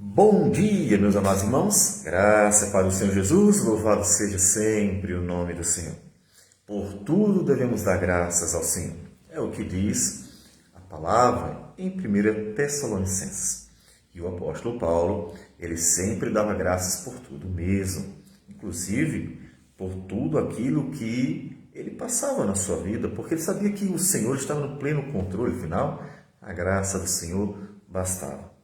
Bom dia, meus amados irmãos, graça para o Senhor Jesus, louvado seja sempre o nome do Senhor. Por tudo devemos dar graças ao Senhor, é o que diz a palavra em 1 Tessalonicenses. E o apóstolo Paulo, ele sempre dava graças por tudo mesmo, inclusive por tudo aquilo que ele passava na sua vida, porque ele sabia que o Senhor estava no pleno controle, afinal, a graça do Senhor bastava.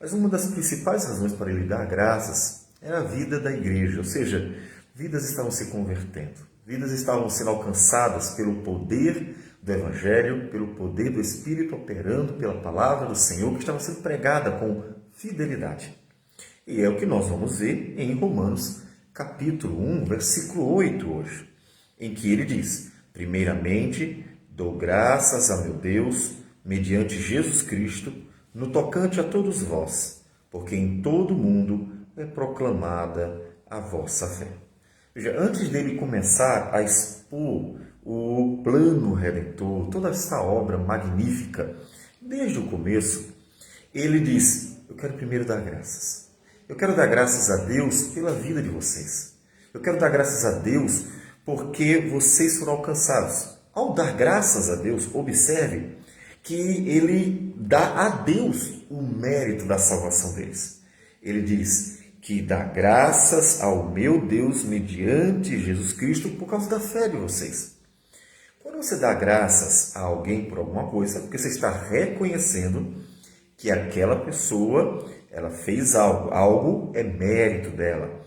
Mas uma das principais razões para ele dar graças era a vida da igreja, ou seja, vidas estavam se convertendo, vidas estavam sendo alcançadas pelo poder do Evangelho, pelo poder do Espírito operando pela palavra do Senhor, que estava sendo pregada com fidelidade. E é o que nós vamos ver em Romanos, capítulo 1, versículo 8 hoje, em que ele diz: primeiramente, dou graças a meu Deus, mediante Jesus Cristo, no tocante a todos vós, porque em todo o mundo é proclamada a vossa fé. Veja, antes dele começar a expor o plano redentor, toda essa obra magnífica, desde o começo, ele diz: eu quero primeiro dar graças. Eu quero dar graças a Deus pela vida de vocês. Eu quero dar graças a Deus porque vocês foram alcançados. Ao dar graças a Deus, observe que ele dá a Deus o mérito da salvação deles. Ele diz que dá graças ao meu Deus mediante Jesus Cristo por causa da fé de vocês. Quando você dá graças a alguém por alguma coisa, é porque você está reconhecendo que aquela pessoa, ela fez algo, algo é mérito dela.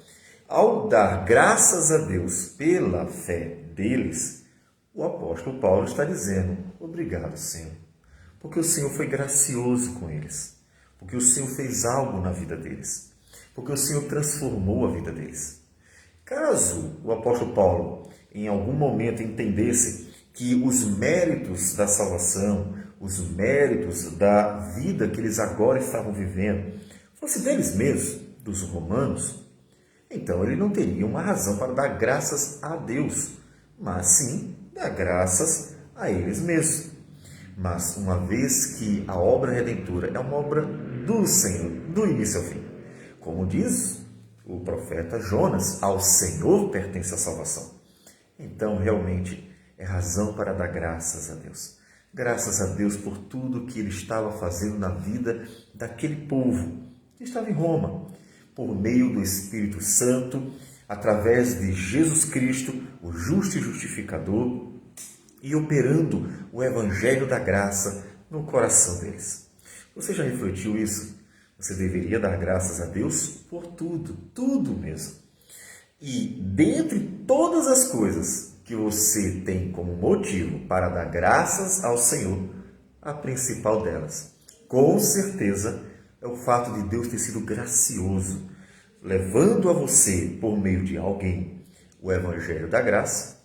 Ao dar graças a Deus pela fé deles, o apóstolo Paulo está dizendo: obrigado, Senhor, porque o Senhor foi gracioso com eles, porque o Senhor fez algo na vida deles, porque o Senhor transformou a vida deles. Caso o apóstolo Paulo, em algum momento, entendesse que os méritos da salvação, os méritos da vida que eles agora estavam vivendo, fosse deles mesmos, dos romanos, então ele não teria uma razão para dar graças a Deus, mas sim dar graças a eles mesmos. Mas uma vez que a obra redentora é uma obra do Senhor, do início ao fim, como diz o profeta Jonas, ao Senhor pertence a salvação. Então, realmente, é razão para dar graças a Deus. Graças a Deus por tudo que ele estava fazendo na vida daquele povo que estava em Roma, por meio do Espírito Santo, através de Jesus Cristo, o justo e justificador, e operando o Evangelho da graça no coração deles. Você já refletiu isso? Você deveria dar graças a Deus por tudo, tudo mesmo. E dentre todas as coisas que você tem como motivo para dar graças ao Senhor, a principal delas, com certeza, é o fato de Deus ter sido gracioso, levando a você, por meio de alguém, o Evangelho da graça,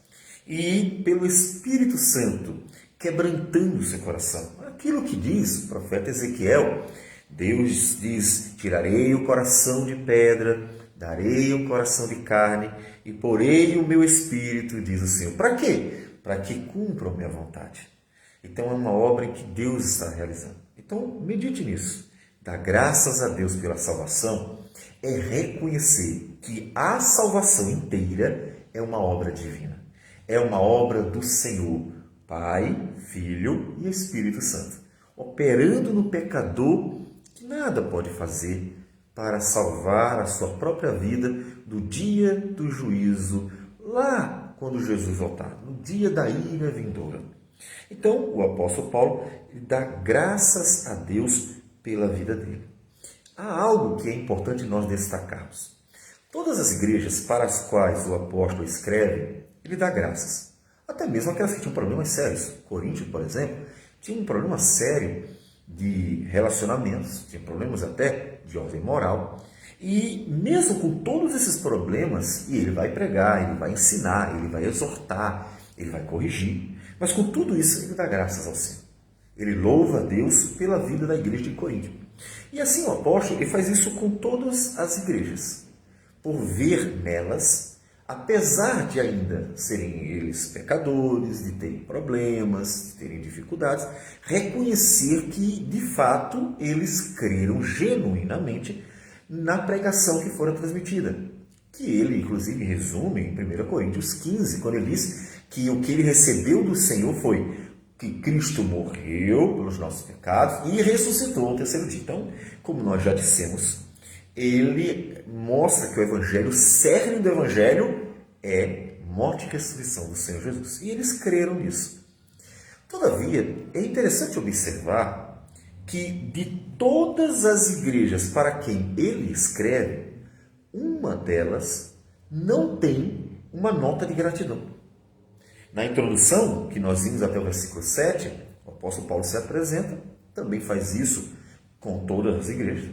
e pelo Espírito Santo, quebrantando o seu coração. Aquilo que diz o profeta Ezequiel, Deus diz: tirarei o coração de pedra, darei um coração de carne e porei o meu Espírito, diz o Senhor. Para quê? Para que cumpram a minha vontade. Então é uma obra em que Deus está realizando. Então medite nisso. Dar graças a Deus pela salvação é reconhecer que a salvação inteira é uma obra divina. É uma obra do Senhor, Pai, Filho e Espírito Santo, operando no pecador que nada pode fazer para salvar a sua própria vida do dia do juízo, lá quando Jesus voltar, no dia da ira vindoura. Então, o apóstolo Paulo dá graças a Deus pela vida dele. Há algo que é importante nós destacarmos. Todas as igrejas para as quais o apóstolo escreve, ele dá graças. Até mesmo aquelas que tinham problemas sérios. Coríntios, por exemplo, tinha um problema sério de relacionamentos, tinha problemas até de ordem moral. E mesmo com todos esses problemas, e ele vai pregar, ele vai ensinar, ele vai exortar, ele vai corrigir. Mas com tudo isso, ele dá graças ao Senhor. Ele louva a Deus pela vida da igreja de Corinto. E assim o apóstolo ele faz isso com todas as igrejas, por ver nelas, apesar de ainda serem eles pecadores, de terem problemas, de terem dificuldades, reconhecer que, de fato, eles creram genuinamente na pregação que fora transmitida. Que ele, inclusive, resume em 1 Coríntios 15, quando ele diz que o que ele recebeu do Senhor foi que Cristo morreu pelos nossos pecados e ressuscitou ao terceiro dia. Então, como nós já dissemos, ele mostra que o Evangelho, o cerne do Evangelho é morte e ressurreição do Senhor Jesus. E eles creram nisso. Todavia, é interessante observar que de todas as igrejas para quem ele escreve, uma delas não tem uma nota de gratidão. Na introdução, que nós vimos até o versículo 7, o apóstolo Paulo se apresenta, também faz isso com todas as igrejas.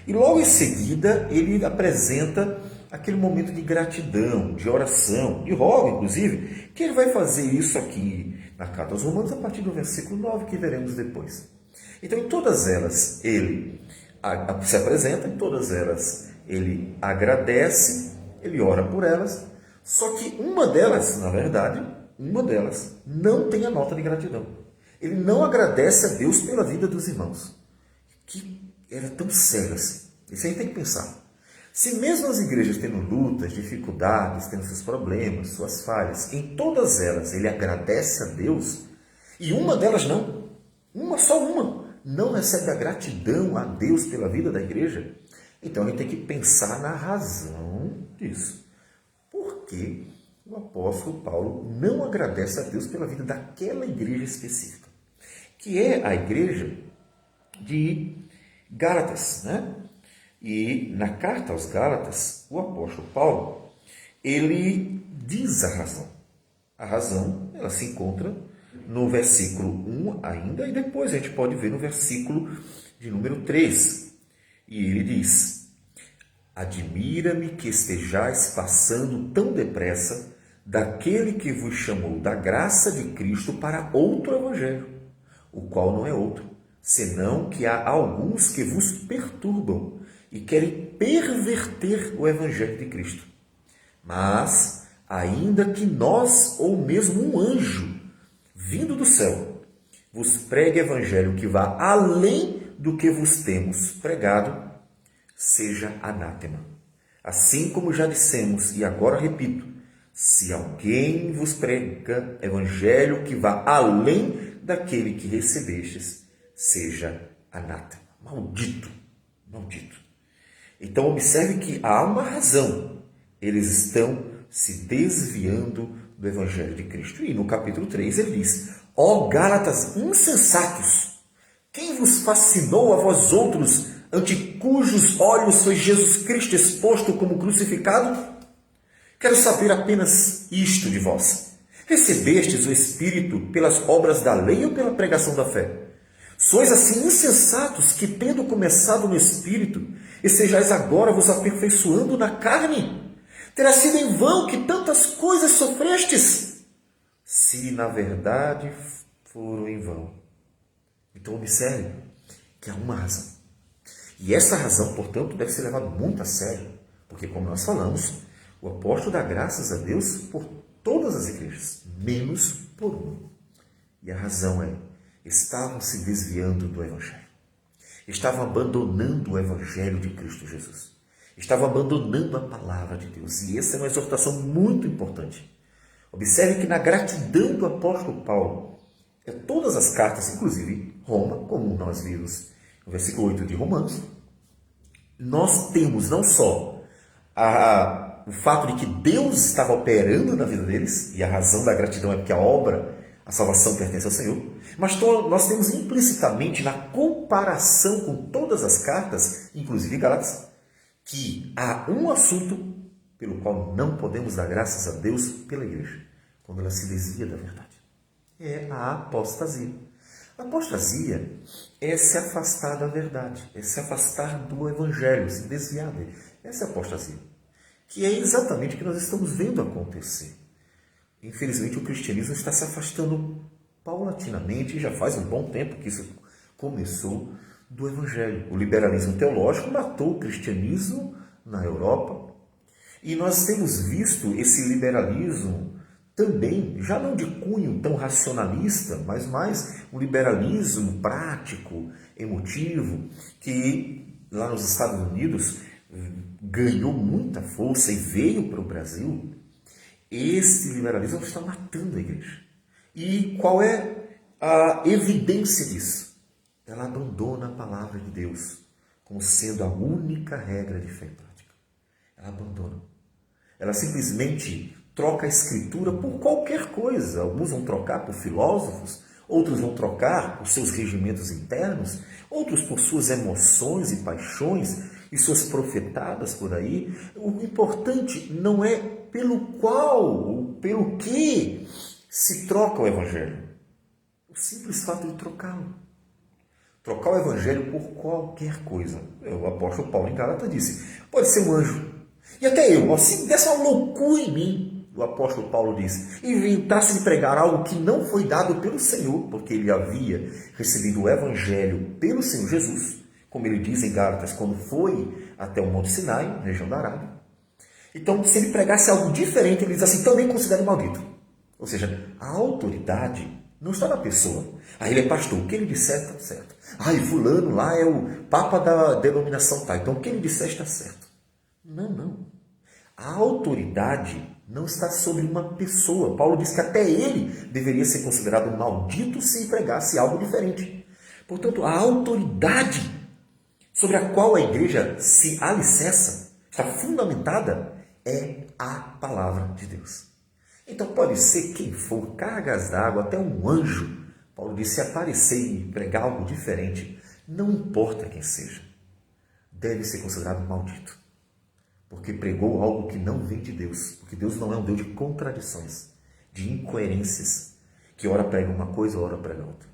E logo em seguida, ele apresenta aquele momento de gratidão, de oração, de rogo, inclusive, que ele vai fazer isso aqui na carta aos Romanos, a partir do versículo 9, que veremos depois. Então, em todas elas, ele se apresenta, em todas elas, ele agradece, ele ora por elas, só que uma delas, na verdade, não tem a nota de gratidão. Ele não agradece a Deus pela vida dos irmãos, que era tão cega assim. Isso aí tem que pensar. Se mesmo as igrejas tendo lutas, dificuldades, tendo seus problemas, suas falhas, em todas elas ele agradece a Deus, e uma delas não, só uma, não recebe a gratidão a Deus pela vida da igreja, então a gente tem que pensar na razão disso. Por que o apóstolo Paulo não agradece a Deus pela vida daquela igreja específica, que é a igreja de Gálatas, né? E na carta aos Gálatas, o apóstolo Paulo, ele diz a razão. A razão, ela se encontra no versículo 1 ainda, e depois a gente pode ver no versículo de número 3. E ele diz: admira-me que estejais passando tão depressa daquele que vos chamou da graça de Cristo para outro evangelho, o qual não é outro, senão que há alguns que vos perturbam e querem perverter o evangelho de Cristo. Mas, ainda que nós, ou mesmo um anjo, vindo do céu, vos pregue evangelho que vá além do que vos temos pregado, seja anátema. Assim como já dissemos, e agora repito, se alguém vos prega evangelho que vá além daquele que recebestes, seja anátema. Maldito, maldito. Então observe que há uma razão. Eles estão se desviando do evangelho de Cristo. E no capítulo 3 ele diz: ó Gálatas insensatos, quem vos fascinou a vós outros, ante cujos olhos foi Jesus Cristo exposto como crucificado? Quero saber apenas isto de vós. Recebestes o Espírito pelas obras da lei ou pela pregação da fé? Sois assim insensatos que, tendo começado no Espírito, estejais agora vos aperfeiçoando na carne? Terá sido em vão que tantas coisas sofrestes, se na verdade foram em vão. Então observe que há uma razão. E essa razão, portanto, deve ser levada muito a sério, porque, como nós falamos, o apóstolo dá graças a Deus por todas as igrejas, menos por uma. E a razão é: estavam se desviando do Evangelho. Estavam abandonando o Evangelho de Cristo Jesus. Estavam abandonando a palavra de Deus. E essa é uma exortação muito importante. Observe que na gratidão do apóstolo Paulo, todas as cartas, inclusive Roma, como nós vimos no versículo 8 de Romanos, nós temos não só o fato de que Deus estava operando na vida deles, e a razão da gratidão é porque a obra, a salvação pertence ao Senhor, mas nós temos implicitamente na comparação com todas as cartas, inclusive Gálatas, que há um assunto pelo qual não podemos dar graças a Deus pela igreja, quando ela se desvia da verdade. É a apostasia. A apostasia é se afastar da verdade, é se afastar do Evangelho, se desviar dele. Essa é a apostasia, que é exatamente o que nós estamos vendo acontecer. Infelizmente, o cristianismo está se afastando paulatinamente, e já faz um bom tempo que isso começou, do Evangelho. O liberalismo teológico matou o cristianismo na Europa. E nós temos visto esse liberalismo também, já não de cunho tão racionalista, mas mais um liberalismo prático, emotivo, que lá nos Estados Unidos ganhou muita força e veio para o Brasil, esse liberalismo está matando a igreja. E qual é a evidência disso? Ela abandona a palavra de Deus como sendo a única regra de fé e prática. Ela abandona. Ela simplesmente troca a escritura por qualquer coisa. Alguns vão trocar por filósofos, outros vão trocar por seus regimentos internos, outros por suas emoções e paixões e suas profetadas por aí. O importante não é pelo qual ou pelo que se troca o evangelho. O simples fato de trocá-lo. Trocar o evangelho por qualquer coisa. O apóstolo Paulo em Gálatas disse, pode ser um anjo. E até eu, se desse uma loucura em mim, o apóstolo Paulo disse, inventasse de pregar algo que não foi dado pelo Senhor, porque ele havia recebido o evangelho pelo Senhor Jesus, como ele diz em Gálatas, quando foi até o Monte Sinai, região da Arábia. Então, se ele pregasse algo diferente, ele diz assim, também considere maldito. Ou seja, a autoridade não está na pessoa. Ele é pastor, o que ele disser está certo. Fulano lá é o papa da denominação tal, então o que ele disser está certo. Não. A autoridade não está sobre uma pessoa. Paulo diz que até ele deveria ser considerado maldito se pregasse algo diferente. Portanto, a autoridade sobre a qual a igreja se alicerça, está fundamentada, é a palavra de Deus. Então pode ser quem for, cargas d'água, até um anjo. Paulo disse, se aparecer e pregar algo diferente, não importa quem seja, deve ser considerado maldito. Porque pregou algo que não vem de Deus. Porque Deus não é um Deus de contradições, de incoerências, que ora prega uma coisa, ora prega outra.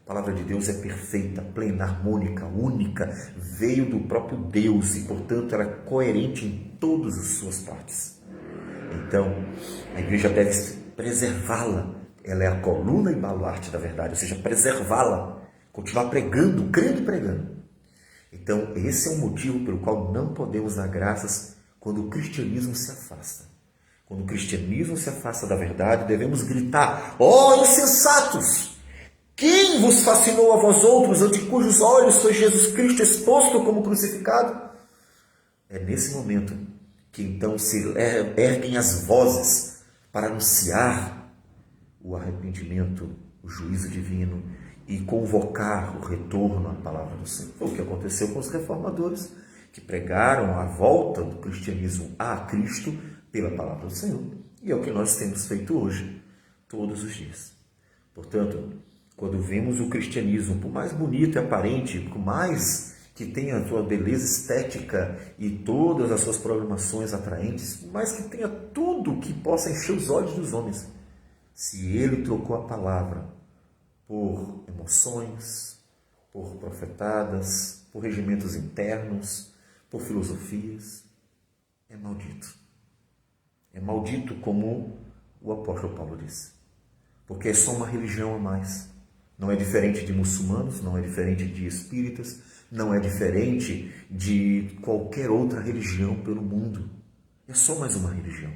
A palavra de Deus é perfeita, plena, harmônica, única, veio do próprio Deus e, portanto, ela é coerente em todas as suas partes. Então, a igreja deve preservá-la. Ela é a coluna e baluarte da verdade, ou seja, preservá-la, continuar pregando, crendo e pregando. Então, esse é o motivo pelo qual não podemos dar graças quando o cristianismo se afasta. Quando o cristianismo se afasta da verdade, devemos gritar, insensatos! Quem vos fascinou a vós outros, ante cujos olhos foi Jesus Cristo exposto como crucificado? É nesse momento que então se erguem as vozes para anunciar o arrependimento, o juízo divino e convocar o retorno à palavra do Senhor. Foi o que aconteceu com os reformadores, que pregaram a volta do cristianismo a Cristo pela palavra do Senhor. E é o que nós temos feito hoje, todos os dias. Portanto, quando vemos o cristianismo, por mais bonito e aparente, por mais que tenha a sua beleza estética e todas as suas programações atraentes, por mais que tenha tudo que possa encher os olhos dos homens, se ele trocou a palavra por emoções, por profetadas, por regimentos internos, por filosofias, é maldito. É maldito como o apóstolo Paulo disse, porque é só uma religião a mais. Não é diferente de muçulmanos, não é diferente de espíritas, não é diferente de qualquer outra religião pelo mundo. É só mais uma religião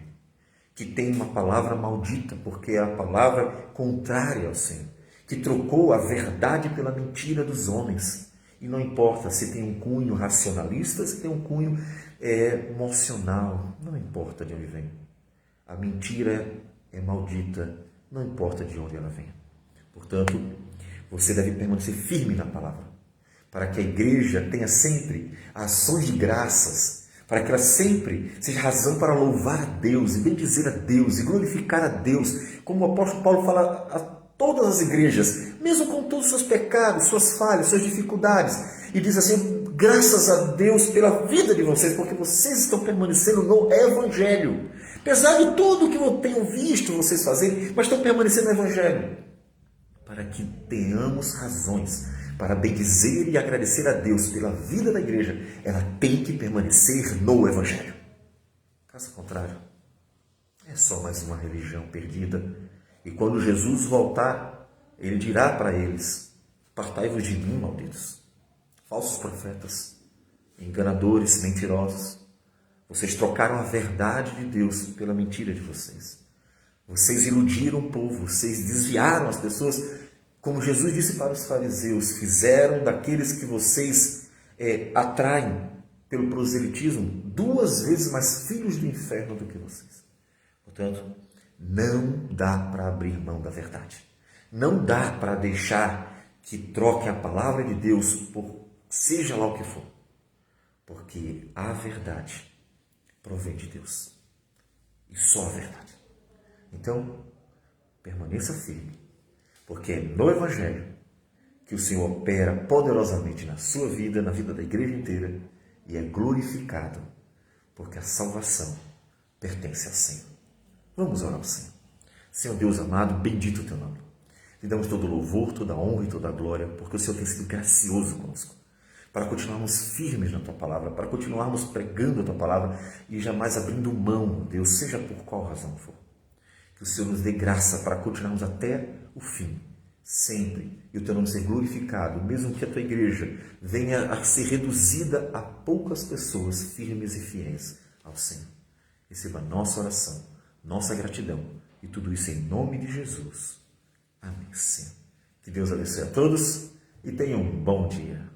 que tem uma palavra maldita, porque é a palavra contrária ao Senhor, que trocou a verdade pela mentira dos homens. E não importa se tem um cunho racionalista, se tem um cunho emocional, não importa de onde vem. A mentira é maldita, não importa de onde ela vem. Portanto, você deve permanecer firme na palavra, para que a igreja tenha sempre ações de graças, para que ela sempre seja razão para louvar a Deus, e bendizer a Deus, e glorificar a Deus, como o apóstolo Paulo fala a todas as igrejas, mesmo com todos os seus pecados, suas falhas, suas dificuldades, e diz assim, graças a Deus pela vida de vocês, porque vocês estão permanecendo no Evangelho, apesar de tudo que eu tenho visto vocês fazerem, mas estão permanecendo no Evangelho, para que tenhamos razões para bendizer e agradecer a Deus pela vida da igreja, ela tem que permanecer no Evangelho. Caso contrário, é só mais uma religião perdida. E quando Jesus voltar, ele dirá para eles, apartai-vos de mim, malditos, falsos profetas, enganadores, mentirosos. Vocês trocaram a verdade de Deus pela mentira de vocês. Vocês iludiram o povo, vocês desviaram as pessoas. Como Jesus disse para os fariseus, fizeram daqueles que vocês atraem pelo proselitismo, 2 vezes mais filhos do inferno do que vocês. Portanto, não dá para abrir mão da verdade. Não dá para deixar que troquem a palavra de Deus por seja lá o que for. Porque a verdade provém de Deus. E só a verdade. Então, permaneça firme. Porque é no Evangelho que o Senhor opera poderosamente na sua vida, na vida da igreja inteira, e é glorificado, porque a salvação pertence ao Senhor. Vamos orar ao Senhor. Senhor Deus amado, bendito o teu nome. Te damos todo louvor, toda honra e toda glória, porque o Senhor tem sido gracioso conosco, para continuarmos firmes na tua palavra, para continuarmos pregando a tua palavra e jamais abrindo mão, Deus, seja por qual razão for. Que o Senhor nos dê graça para continuarmos até o fim, sempre, e o teu nome ser glorificado, mesmo que a tua igreja venha a ser reduzida a poucas pessoas firmes e fiéis ao Senhor. Receba a nossa oração, nossa gratidão, e tudo isso em nome de Jesus. Amém, Senhor. Que Deus abençoe a todos e tenham um bom dia.